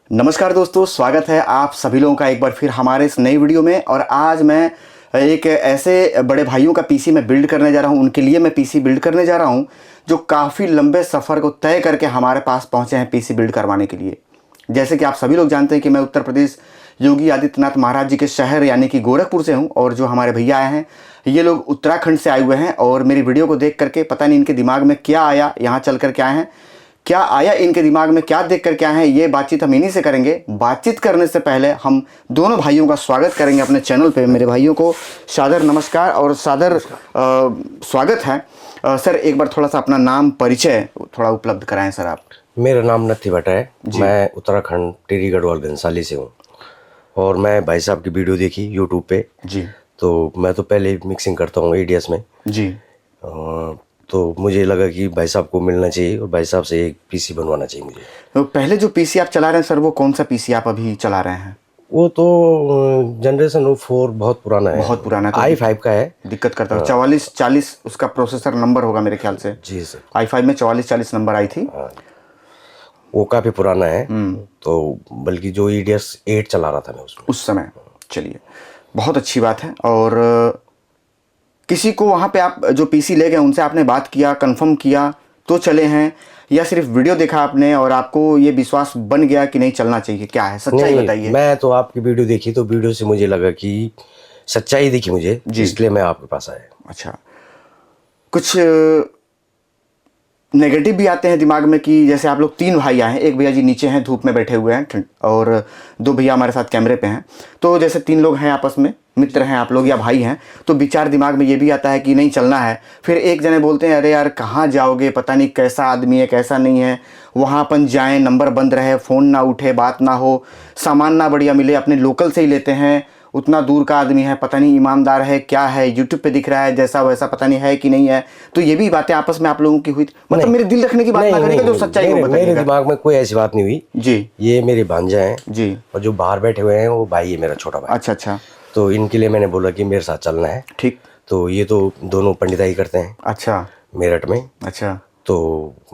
नमस्कार दोस्तों, स्वागत है आप सभी लोगों का एक बार फिर हमारे इस नई वीडियो में। और आज मैं एक ऐसे बड़े भाइयों का पीसी मैं बिल्ड करने जा रहा हूं। उनके लिए मैं पीसी बिल्ड करने जा रहा हूं जो काफ़ी लंबे सफ़र को तय करके हमारे पास पहुंचे हैं पीसी बिल्ड करवाने के लिए। जैसे कि आप सभी लोग जानते हैं कि मैं उत्तर प्रदेश योगी आदित्यनाथ महाराज जी के शहर यानी कि गोरखपुर से हूँ। और जो हमारे भैया आए हैं ये लोग उत्तराखंड से आए हुए हैं। और मेरी वीडियो को देख करके पता नहीं इनके दिमाग में क्या आया, यहाँ चल कर के आए हैं, क्या आया इनके दिमाग में, क्या देख कर क्या है, ये बातचीत हम इन्हीं से करेंगे। बातचीत करने से पहले हम दोनों भाइयों का स्वागत करेंगे अपने चैनल पे। मेरे भाइयों को सादर नमस्कार और सादर स्वागत है। सर एक बार थोड़ा सा अपना नाम परिचय थोड़ा उपलब्ध कराएं सर आप। मेरा नाम नत्थी भट्ट है, मैं उत्तराखंड टिहरी गढ़वाल घनसाली से हूँ। और मैं भाई साहब की वीडियो देखी यूट्यूब पे जी, तो मैं तो पहले मिक्सिंग करता हूँ एडीएस में जी। तो मुझे लगा कि भाई साहब को मिलना चाहिए और भाई साहब से एक पीसी बनवाना चाहिए मुझे। तो पहले जो पीसी आप चला रहे हैं सर, वो कौन सा पीसी आप अभी चला रहे हैं? वो तो जनरेशन 4 बहुत पुराना है, बहुत पुराना है, i5 का है। दिक्कत करता है। 4440 उसका प्रोसेसर नंबर होगा मेरे ख्याल से। जी सर, i5 में 4440 नंबर आई थी। वो काफ़ी पुराना है। तो बल्कि जो EDS 8 चला रहा था मैं उसमें उस समय। चलिए, बहुत अच्छी बात है। और किसी को वहाँ पे आप जो पीसी ले गए उनसे आपने बात किया, कंफर्म किया तो चले हैं, या सिर्फ वीडियो देखा आपने और आपको ये विश्वास बन गया कि नहीं चलना चाहिए? क्या है सच्चाई बताइए। मैं तो आपकी वीडियो देखी तो वीडियो से मुझे लगा कि सच्चाई दिखी मुझे, इसलिए मैं आपके पास आया। अच्छा, कुछ नेगेटिव भी आते हैं दिमाग में कि जैसे आप लोग 3 भाई आए हैं, एक भैया जी नीचे हैं धूप में बैठे हुए हैं और 2 भैया हमारे साथ कैमरे पे हैं। तो जैसे 3 लोग हैं, आपस में मित्र हैं आप लोग या भाई हैं, तो विचार दिमाग में ये भी आता है कि नहीं चलना है। फिर एक जने बोलते हैं अरे यार कहाँ जाओगे, पता नहीं कैसा आदमी है कैसा नहीं है, वहाँ अपन जाएँ नंबर बंद रहे, फ़ोन ना उठे, बात ना हो, सामान ना बढ़िया मिले, अपने लोकल से ही लेते हैं, उतना दूर का आदमी है, पता नहीं ईमानदार है क्या है, यूट्यूब पे दिख रहा है जैसा वैसा, पता नहीं है कि नहीं है। तो ये भी बातें आपस में आप लोगों की हुई थी? मतलब मेरे दिल रखने की बात ना करेगा, जो सच्चाई वो बताइएगा। मेरे दिमाग में कोई ऐसी बात नहीं हुई जी। ये मेरे भांजा हैं जी। और जो बाहर बैठे हुए हैं वो भाई है, मेरा छोटा भाई। अच्छा अच्छा। तो इनके लिए मैंने बोला कि मेरे साथ चलना है। ठीक। तो ये तो दोनों पंडिताई करते हैं। अच्छा। मेरठ में। अच्छा। तो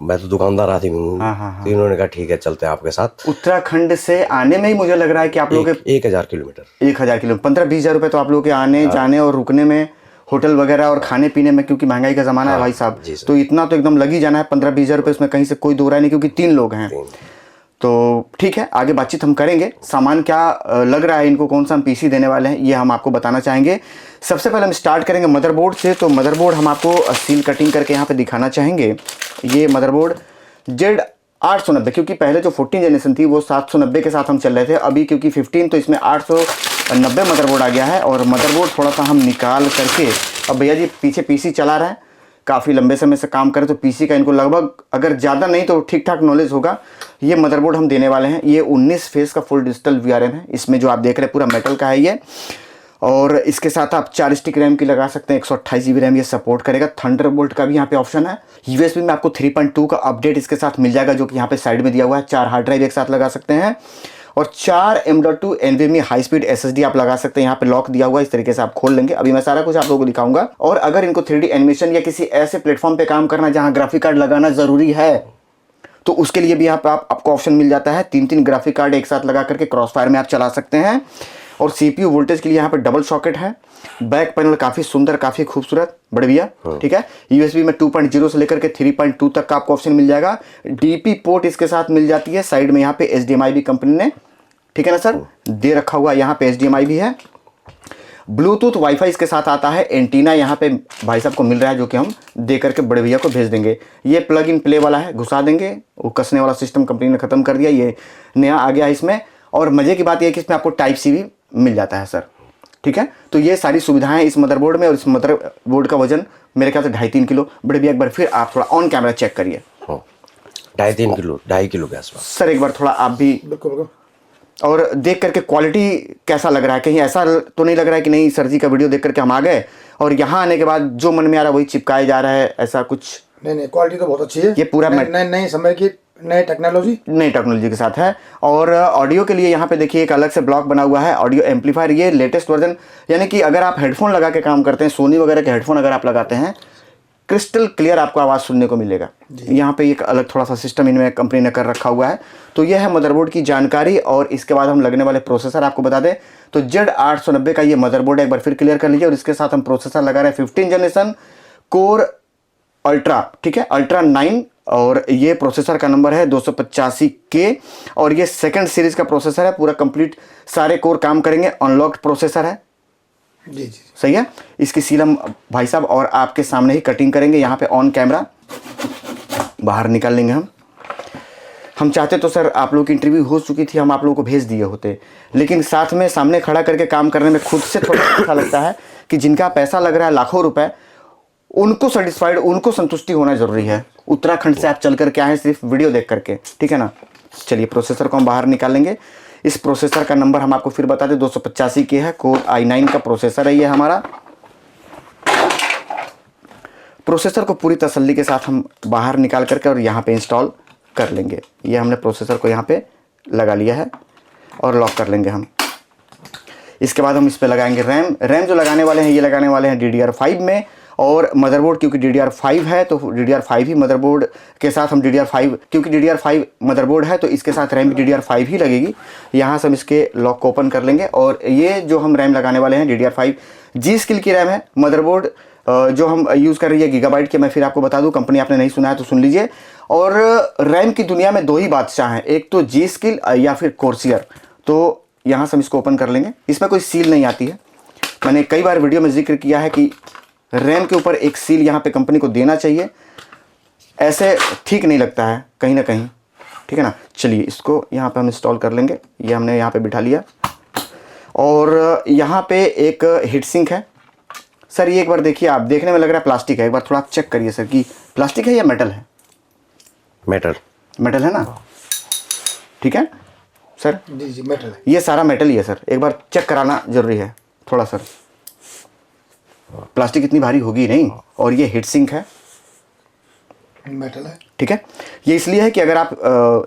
मैं तो दुकानदार आदमी हूँ। तो इन्होंने कहा ठीक है चलते हैं आपके साथ। उत्तराखंड से आने में ही मुझे लग रहा है कि आप लोग 1000 किलोमीटर 1000 किलोमीटर 15-20 हज़ार रुपये तो आप लोग के आने जाने और रुकने में, होटल वगैरह और खाने पीने में, क्योंकि महंगाई का ज़माना है भाई साहब, तो इतना तो एकदम लग ही जाना है। 15-20 हज़ार रुपये उसमें कहीं से कोई दो राय नहीं, क्योंकि 3 लोग हैं। तो ठीक है, आगे बातचीत हम करेंगे। सामान क्या लग रहा है इनको, कौन सा हम पीसी देने वाले हैं, ये हम आपको बताना चाहेंगे। सबसे पहले हम स्टार्ट करेंगे मदरबोर्ड से। तो मदरबोर्ड हम आपको सील कटिंग करके यहाँ पे दिखाना चाहेंगे। ये मदरबोर्ड Z890, क्योंकि पहले जो 14 जनरेशन थी वो 790 के साथ हम चल रहे थे, अभी क्योंकि 15 तो इसमें 890 मदरबोर्ड आ गया है। और मदरबोर्ड थोड़ा सा हम निकाल करके, अब भैया जी पीछे पीसी चला रहे हैं, काफ़ी लंबे समय से काम करें तो पीसी का इनको लगभग अगर ज़्यादा नहीं तो ठीक ठाक नॉलेज होगा। ये मदरबोर्ड हम देने वाले हैं। ये 19 फेस का फुल डिजिटल VRM है। इसमें जो आप देख रहे हैं पूरा मेटल का है ये। और इसके साथ आप 4 स्टिक रैम की लगा सकते हैं, 128 GB रैम ये सपोर्ट करेगा। थंडरबोल्ट का भी यहाँ पे ऑप्शन है। USB में आपको 3.2 का अपडेट इसके साथ मिल जाएगा, जो कि यहाँ पे साइड में दिया हुआ है। 4 हार्ड ड्राइव एक साथ लगा सकते हैं और 4 M.2 NVMe high speed SSD आप लगा सकते हैं। यहाँ पे लॉक दिया हुआ है, इस तरीके से आप खोल लेंगे। अभी मैं सारा कुछ आप लोगों को दिखाऊंगा। और अगर इनको 3D एनिमेशन या किसी ऐसे प्लेटफॉर्म पे काम करना जहाँ ग्राफिक कार्ड लगाना ज़रूरी है, तो उसके लिए भी यहाँ पे आपको ऑप्शन मिल जाता है। 3 ग्राफिक कार्ड एक साथ लगा करके क्रॉस फायर में आप चला सकते हैं। और CPU वोल्टेज के लिए यहाँ पे डबल सॉकेट है। बैक पैनल काफ़ी सुंदर, काफ़ी खूबसूरत, बड़े भैया। ठीक है, USB में 2.0 से लेकर के 3.2 तक का आपको ऑप्शन मिल जाएगा। DP पोर्ट इसके साथ मिल जाती है। साइड में यहाँ पे HDMI भी कंपनी ने, ठीक है ना सर, दे रखा हुआ। यहाँ पे HDMI भी है। ब्लूटूथ वाईफाई इसके साथ आता है। एंटीना यहाँ पे भाई साहब को मिल रहा है, जो कि हम दे करके बड़े भैया को भेज देंगे। ये प्लग इन प्ले वाला है, घुसा देंगे, वो कसने वाला सिस्टम कंपनी ने ख़त्म कर दिया, ये नया आ गया इसमें। और मज़े की बात यह है कि इसमें आपको टाइप C भी मिल जाता है सर। ठीक है, तो ये सारी सुविधाएं इस मदरबोर्ड में। और इस मदरबोर्ड का वजन मेरे ख्याल से 2.5-3 किलो। बड़े भैया एक बार फिर आप थोड़ा ऑन कैमरा चेक करिए। 2.5-3 किलो, 2.5 किलो के आसपास। सर एक बार थोड़ा आप भी और देख करके क्वालिटी कैसा लग रहा है? कहीं ऐसा तो नहीं लग रहा है कि नहीं सर जी का वीडियो देख करके हम आ गए और यहाँ आने के बाद जो मन में आ रहा है वही चिपकाया जा रहा है, ऐसा कुछ? नहीं, क्वालिटी तो बहुत अच्छी है। ये पूरा नए समय की नई टेक्नोलॉजी के साथ है। और ऑडियो के लिए यहाँ पे देखिए एक अलग से ब्लॉक बना हुआ है, ऑडियो एम्पलीफायर। ये लेटेस्ट वर्जन, यानी कि अगर आप हेडफोन लगा के काम करते हैं, सोनी वगैरह के हेडफोन अगर आप लगाते हैं क्रिस्टल क्लियर आपको आवाज़ सुनने को मिलेगा। यहाँ पे एक अलग थोड़ा सा सिस्टम इनमें कंपनी ने कर रखा हुआ है। तो यह है मदरबोर्ड की जानकारी। और इसके बाद हम लगने वाले प्रोसेसर आपको बता दें तो Z890 का ये मदरबोर्ड है, एक बार फिर क्लियर कर लीजिए। और इसके साथ हम प्रोसेसर लगा रहे हैं 15 जनरेशन कोर अल्ट्रा, ठीक है, अल्ट्रा 9। और ये प्रोसेसर का नंबर है 285K और ये सेकंड सीरीज का प्रोसेसर है। पूरा कंप्लीट सारे कोर काम करेंगे, अनलॉक्ड प्रोसेसर है। जी जी सही है। इसकी सील हम भाई साहब और आपके सामने ही कटिंग करेंगे, यहाँ पे ऑन कैमरा बाहर निकाल लेंगे हम चाहते तो सर आप लोगों की इंटरव्यू हो चुकी थी, हम आप लोगों को भेज दिए होते, लेकिन साथ में सामने खड़ा करके काम करने में खुद से थोड़ा अच्छा लगता है कि जिनका पैसा लग रहा है लाखों रुपए, उनको सेटिस्फाइड, उनको संतुष्टि होना जरूरी है। उत्तराखंड से आप चल करके आए सिर्फ वीडियो देख करके, ठीक है ना। चलिए प्रोसेसर को हम बाहर निकालेंगे। इस प्रोसेसर का नंबर हम आपको फिर बता दें 285K है, कोर i9 का प्रोसेसर है ये हमारा। प्रोसेसर को पूरी तसल्ली के साथ हम बाहर निकाल करके और यहाँ पे इंस्टॉल कर लेंगे। ये हमने प्रोसेसर को यहाँ पे लगा लिया है और लॉक कर लेंगे हम। इसके बाद हम इस पे लगाएंगे रैम जो लगाने वाले हैं ये लगाने वाले हैं DDR5 में। और मदरबोर्ड क्योंकि DDR5 है तो DDR5 ही मदरबोर्ड के साथ हम DDR5, क्योंकि DDR5 मदरबोर्ड है तो इसके साथ रैम भी DDR5 ही लगेगी। यहाँ से हम इसके लॉक को ओपन कर लेंगे। और ये जो हम रैम लगाने वाले हैं DDR5 G-Skill की रैम है। मदरबोर्ड जो हम यूज़ कर रही है गीगाबाइट के, मैं फिर आपको बता दूं, कंपनी आपने नहीं सुना है तो सुन लीजिए। और रैम की दुनिया में दो ही बादशाह हैं, एक तो G-Skill या फिर कोर्सियर। तो यहाँ से हम इसको ओपन कर लेंगे। इसमें कोई सील नहीं आती है। मैंने कई बार वीडियो में जिक्र किया है कि रैम के ऊपर एक सील यहाँ पे कंपनी को देना चाहिए, ऐसे ठीक नहीं लगता है कहीं ना कहीं, ठीक है ना। चलिए इसको यहाँ पे हम इंस्टॉल कर लेंगे। ये हमने यहाँ पे बिठा लिया। और यहाँ पे एक हीट सिंक है। सर ये एक बार देखिए, आप देखने में लग रहा है प्लास्टिक है, एक बार थोड़ा आप चेक करिए सर कि प्लास्टिक है या मेटल है। मेटल है ना, ठीक है सर। जी जी मेटल है, ये सारा मेटल ही है सर, एक बार चेक कराना जरूरी है थोड़ा सर। प्लास्टिक इतनी भारी होगी नहीं। और ये हीट सिंक है, मेटल है, ठीक है। ये इसलिए है कि अगर आप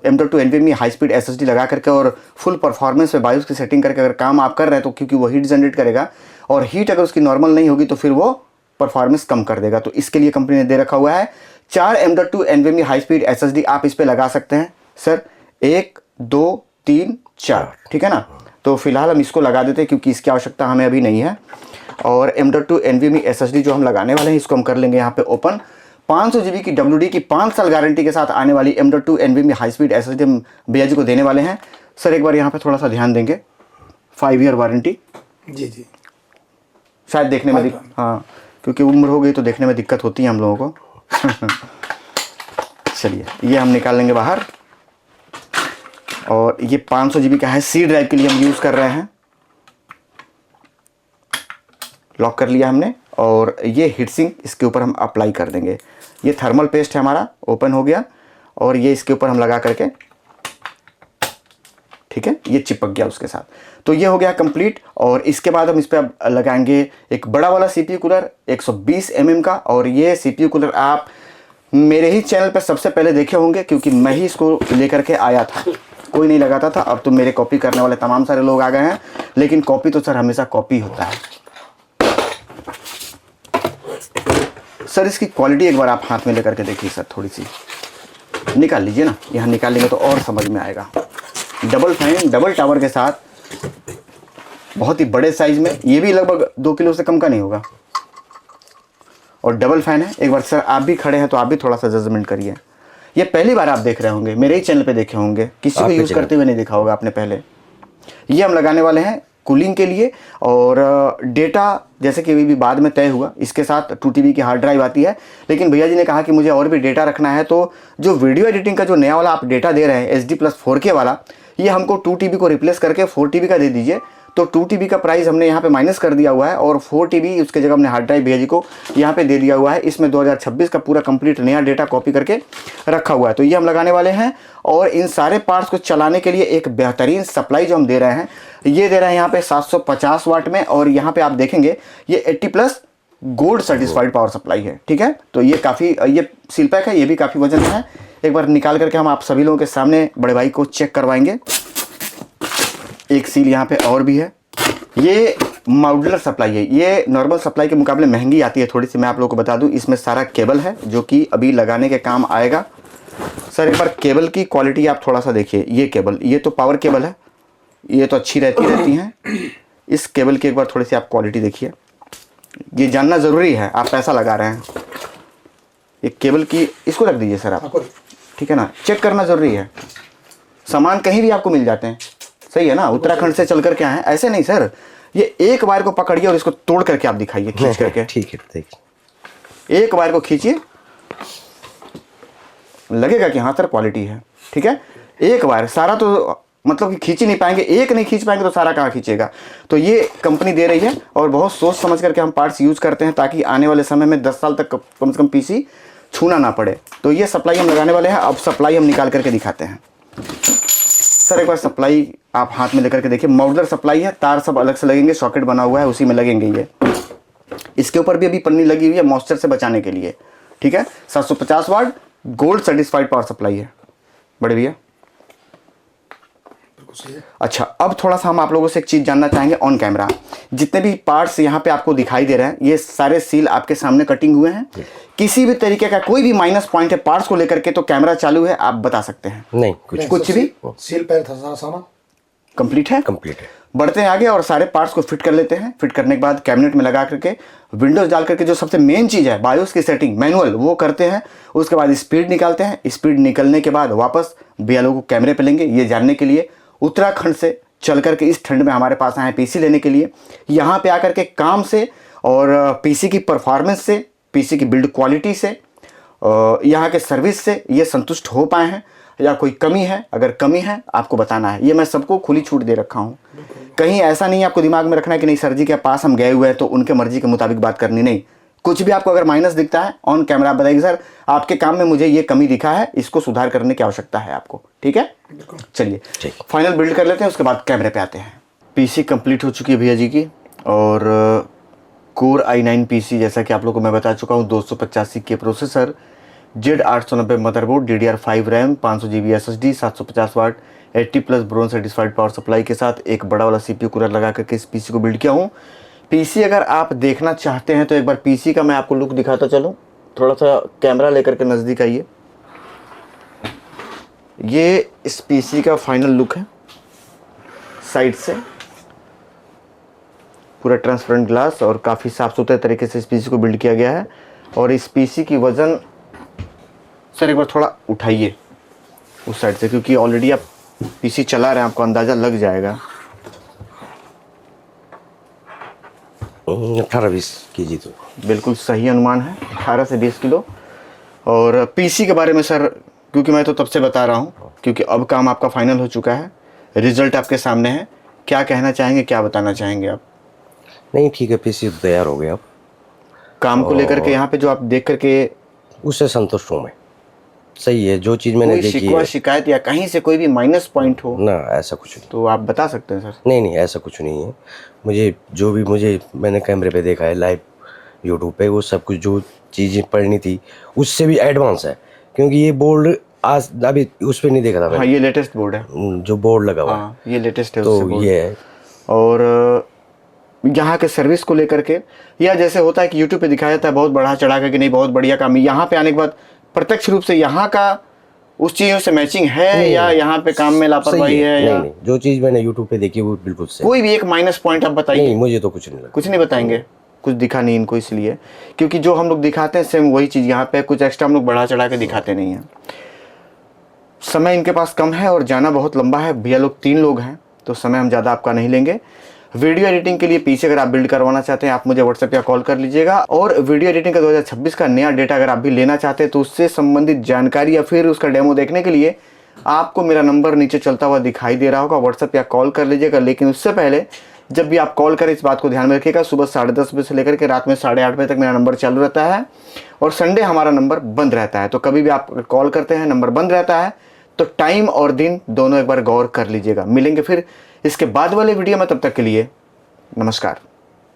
M.2 NVMe high speed SSD लगा करके और फुल परफॉर्मेंस में बायोस की सेटिंग करके अगर काम आप कर रहे हैं तो क्योंकि वो हीट जनरेट करेगा और हीट अगर उसकी नॉर्मल नहीं होगी तो फिर वो परफॉर्मेंस कम कर देगा। तो इसके लिए कंपनी ने दे रखा हुआ है 4 M.2 NVMe high speed SSD आप इस पर लगा सकते हैं सर। 1 2 3 4, ठीक है ना। तो फिलहाल हम इसको लगा देते हैं क्योंकि इसकी आवश्यकता हमें अभी नहीं है। और M.2 NVMe SSD जो हम लगाने वाले हैं इसको हम कर लेंगे यहाँ पे ओपन। 500 GB की WD की 5 साल गारंटी के साथ आने वाली M.2 NVMe high speed SSD हम भैया जी को देने वाले हैं। सर एक बार यहाँ पे थोड़ा सा ध्यान देंगे, 5 ईयर वारंटी। जी जी शायद देखने में हाँ, क्योंकि उम्र हो गई तो देखने में दिक्कत होती है हम लोगों को। चलिए ये हम निकाल लेंगे बाहर। और ये 500 GB का है, C ड्राइव के लिए हम यूज़ कर रहे हैं। लॉक कर लिया हमने। और ये हीट सिंक इसके ऊपर हम अप्लाई कर देंगे। ये थर्मल पेस्ट है हमारा, ओपन हो गया। और ये इसके ऊपर हम लगा करके, ठीक है, ये चिपक गया उसके साथ। तो ये हो गया कंप्लीट। और इसके बाद हम इस पर लगाएंगे एक बड़ा वाला CPU कूलर 120 mm का। और ये CPU कूलर आप मेरे ही चैनल पर सबसे पहले देखे होंगे क्योंकि मैं ही इसको लेकर के आया था, कोई नहीं लगाता था। अब तो मेरे कॉपी करने वाले तमाम सारे लोग आ गए हैं, लेकिन कॉपी तो सर हमेशा कॉपी होता है। सर इसकी क्वालिटी एक बार आप हाथ में लेकर के देखिए सर, थोड़ी सी निकाल लीजिए ना, यहाँ निकालेंगे तो और समझ में आएगा। डबल फैन, डबल टावर के साथ, बहुत ही बड़े साइज में, ये भी लगभग 2 किलो से कम का नहीं होगा। और डबल फैन है। एक बार सर आप भी खड़े हैं तो आप भी थोड़ा सा जजमेंट करिए। ये पहली बार आप देख रहे होंगे, मेरे ही चैनल पे देखे होंगे, किसी को यूज़ करते हुए नहीं देखा होगा आपने पहले। ये हम लगाने वाले हैं कूलिंग के लिए। और डेटा जैसे कि भी बाद में तय हुआ, इसके साथ 2 TB की हार्ड ड्राइव आती है। लेकिन भैया जी ने कहा कि मुझे और भी डेटा रखना है, तो जो वीडियो एडिटिंग का जो नया वाला आप डेटा दे रहे हैं HD+4K वाला, ये हमको 2 TB को रिप्लेस करके 4 TB का दे दीजिए। तो 2 TB का प्राइस हमने यहाँ पे माइनस कर दिया हुआ है और 4 TB उसके जगह हमने हार्ड ड्राइव भैया जी को यहाँ पे दे दिया हुआ है। इसमें 2026 का पूरा कंप्लीट नया डेटा कॉपी करके रखा हुआ है। तो ये हम लगाने वाले हैं। और इन सारे पार्ट्स को चलाने के लिए एक बेहतरीन सप्लाई जो हम दे रहे हैं, ये दे रहे हैं यहाँ पे 750 वाट में। और यहाँ पे आप देखेंगे ये 80+ गोल्ड सर्टिफाइड पावर सप्लाई है, ठीक है। तो ये काफ़ी, ये सील पैक है, ये भी काफ़ी वजन है। एक बार निकाल करके हम आप सभी लोगों के सामने बड़े भाई को चेक करवाएंगे। एक सील यहाँ पे और भी है। ये मॉड्यूलर सप्लाई है। ये नॉर्मल सप्लाई के मुकाबले महंगी आती है थोड़ी सी, मैं आप लोगों को बता दूं। इसमें सारा केबल है जो कि अभी लगाने के काम आएगा। सर एक बार केबल की क्वालिटी आप थोड़ा सा देखिए। ये केबल, ये तो पावर केबल है, ये तो अच्छी रहती हैं। इस केबल की एक बार थोड़ी सी आप क्वालिटी देखिए, ये जानना ज़रूरी है। आप पैसा लगा रहे हैं, ये केबल की, इसको रख दीजिए सर आप, ठीक है ना। चेक करना ज़रूरी है, सामान कहीं भी आपको मिल जाते हैं, सही है ना। उत्तराखंड से चल कर के आए हैं, ऐसे नहीं सर। ये एक वायर को पकड़िए और इसको तोड़ करके आप दिखाइए, खींच करके। ठीक है, देखिए एक वायर को खींचिए, लगेगा कि हाँ सर क्वालिटी है, ठीक है। एक वायर, सारा तो मतलब कि खींच ही नहीं पाएंगे, एक नहीं खींच पाएंगे तो सारा कहाँ खींचेगा। तो ये कंपनी दे रही है और बहुत सोच समझ करके हम पार्ट्स यूज़ करते हैं, ताकि आने वाले समय में 10 साल तक कम से कम पीसी छूना ना पड़े। तो ये सप्लाई हम लगाने वाले हैं। अब सप्लाई हम निकाल करके दिखाते हैं। सर एक बार सप्लाई आप हाथ में लेकर के देखिए। मॉड्यूलर सप्लाई है, तार सब अलग से लगेंगे, सॉकेट बना हुआ है, उसी में लगेंगे ये। इसके ऊपर भी अभी पन्नी लगी हुई है मॉइस्चर से बचाने के लिए, ठीक है। 750 वाट गोल्ड सर्टिफाइड पावर सप्लाई है, बड़े भैया। अच्छा, अब थोड़ा सा हम आप लोगों से एक चीज़ जानना चाहेंगे ऑन कैमरा। जितने भी पार्ट्स यहाँ पे आपको दिखाई दे रहे हैं, ये सारे सील आपके सामने कटिंग हुए हैं। किसी भी तरीके का कोई भी माइनस पॉइंट है पार्ट्स को लेकर के तो कैमरा चालू है, आप बता सकते हैं? नहीं, कुछ भी सील पैर था सारा सामान कंप्लीट है। कंप्लीट है। बढ़ते हैं आगे और सारे पार्ट्स को फिट कर लेते हैं। फिट करने के बाद कैबिनेट में लगा करके विंडोज डाल करके जो सबसे मेन चीज़ है बायोस की सेटिंग मैनुअल, वो करते हैं। उसके बाद स्पीड निकालते हैं। स्पीड निकलने के बाद वापस भैया लोगों को कैमरे पे लेंगे, ये जानने के लिए उत्तराखंड से चल करके इस ठंड में हमारे पास आए पीसी लेने के लिए। यहाँ पे आकर के काम से और पीसी की परफॉर्मेंस से, पीसी की बिल्ड क्वालिटी से, यहाँ के सर्विस से ये संतुष्ट हो पाए हैं या कोई कमी है? अगर कमी है आपको बताना है। ये मैं सबको खुली छूट दे रखा हूँ। कहीं ऐसा नहीं है आपको दिमाग में रखना है कि नहीं सर जी के पास हम गए हुए हैं तो उनके मर्जी के मुताबिक बात करनी, नहीं। कुछ भी आपको अगर माइनस दिखता है ऑन कैमरा आप बताइए सर आपके काम में मुझे ये कमी दिखा है, इसको सुधार करने की आवश्यकता है आपको, ठीक है। चलिए फाइनल बिल्ड कर लेते हैं, उसके बाद कैमरे पे आते हैं। पीसी कंप्लीट हो चुकी है भैया जी की, और कोर i9 पीसी जैसा कि आप लोगों को मैं बता चुका हूँ। 285 के processor, Z890 motherboard, DDR5 RAM, 500 GB SSD, 750 वाट 80+ ब्रोन सर्टिफाइड पावर सप्लाई के साथ एक बड़ा वाला CPU कूलर लगा करके इस पीसी को बिल्ड किया हूँ। पीसी अगर आप देखना चाहते हैं तो एक बार पीसी का मैं आपको लुक दिखाता चलूँ। थोड़ा सा कैमरा लेकर के नज़दीक आइए। ये इस पीसी का फाइनल लुक है साइड से, पूरा ट्रांसपेरेंट ग्लास और काफ़ी साफ़ सुथरे तरीके से इस पीसी को बिल्ड किया गया है। और इस पीसी की वज़न सर एक बार थोड़ा उठाइए उस साइड से, क्योंकि ऑलरेडी आप पीसी चला रहे हैं, आपको अंदाज़ा लग जाएगा। 18-20 kg तो बिल्कुल सही अनुमान है, 18 से 20 किलो। और पीसी के बारे में सर, क्योंकि मैं तो तब से बता रहा हूँ, क्योंकि अब काम आपका फाइनल हो चुका है, रिजल्ट आपके सामने है। क्या कहना चाहेंगे, क्या बताना चाहेंगे आप? नहीं, ठीक है, पीसी तैयार हो गया अब। काम को लेकर के यहाँ पे जो आप देख करके, उससे संतुष्ट हूँ मैं। सही है, जो चीज़ मैंने देखी शिकवा है। शिकायत या कहीं से कोई भी माइनस पॉइंट हो ना, ऐसा कुछ नहीं। तो आप बता सकते हैं सर? नहीं, ऐसा कुछ नहीं है। मैंने कैमरे पे देखा है, लाइव यूट्यूब पे, वो सब कुछ जो चीज़ें पढ़नी थी उससे भी एडवांस है। क्योंकि ये बोर्ड आज अभी उस पर नहीं देखा था मैंने। हाँ, ये लेटेस्ट बोर्ड है, जो बोर्ड लगा हुआ है। हाँ ये लेटेस्ट है तो उससे बोर्ड। ये है। और यहाँ के सर्विस को लेकर के, या जैसे होता है कि यूट्यूब पे दिखाया जाता है बहुत बढ़ा चढ़ा कर कि नहीं बहुत बढ़िया काम, यहाँ पे आने के बाद प्रत्यक्ष रूप से यहाँ का उस चीज़ों से मैचिंग है या यहाँ पे काम में लापरवाही है या नहीं, जो चीज़ मैंने यूट्यूब पे देखी वो बिल्कुल सही। कोई भी एक माइनस पॉइंट आप बताइए। नहीं, मुझे तो कुछ नहीं लगा। कुछ नहीं बताएंगे? कुछ दिखा नहीं इनको, इसलिए क्योंकि जो हम लोग दिखाते हैं सेम वही चीज़ यहाँ पे, कुछ एक्स्ट्रा हम लोग बढ़ा चढ़ा के दिखाते नहीं हैं। समय इनके पास कम है और जाना बहुत लंबा है। भैया लोग 3 लोग हैं तो समय हम ज़्यादा आपका नहीं लेंगे। वीडियो एडिटिंग के लिए पीसी अगर आप बिल्ड करवाना चाहते हैं आप मुझे व्हाट्सएप या कॉल कर लीजिएगा। और वीडियो एडिटिंग का 2026 का नया डेटा अगर आप भी लेना चाहते हैं तो उससे संबंधित जानकारी या फिर उसका डेमो देखने के लिए आपको मेरा नंबर नीचे चलता हुआ दिखाई दे रहा होगा, व्हाट्सएप या कॉल कर लीजिएगा। लेकिन उससे पहले जब भी आप कॉल करें इस बात को ध्यान में रखिएगा, सुबह 10:30 बजे से लेकर के रात में 8:30 बजे तक मेरा नंबर चालू रहता है और संडे हमारा नंबर बंद रहता है। तो कभी भी आप कॉल करते हैं नंबर बंद रहता है, तो टाइम और दिन दोनों एक बार गौर कर लीजिएगा। मिलेंगे फिर इसके बाद वाले वीडियो में, तब तक के लिए नमस्कार।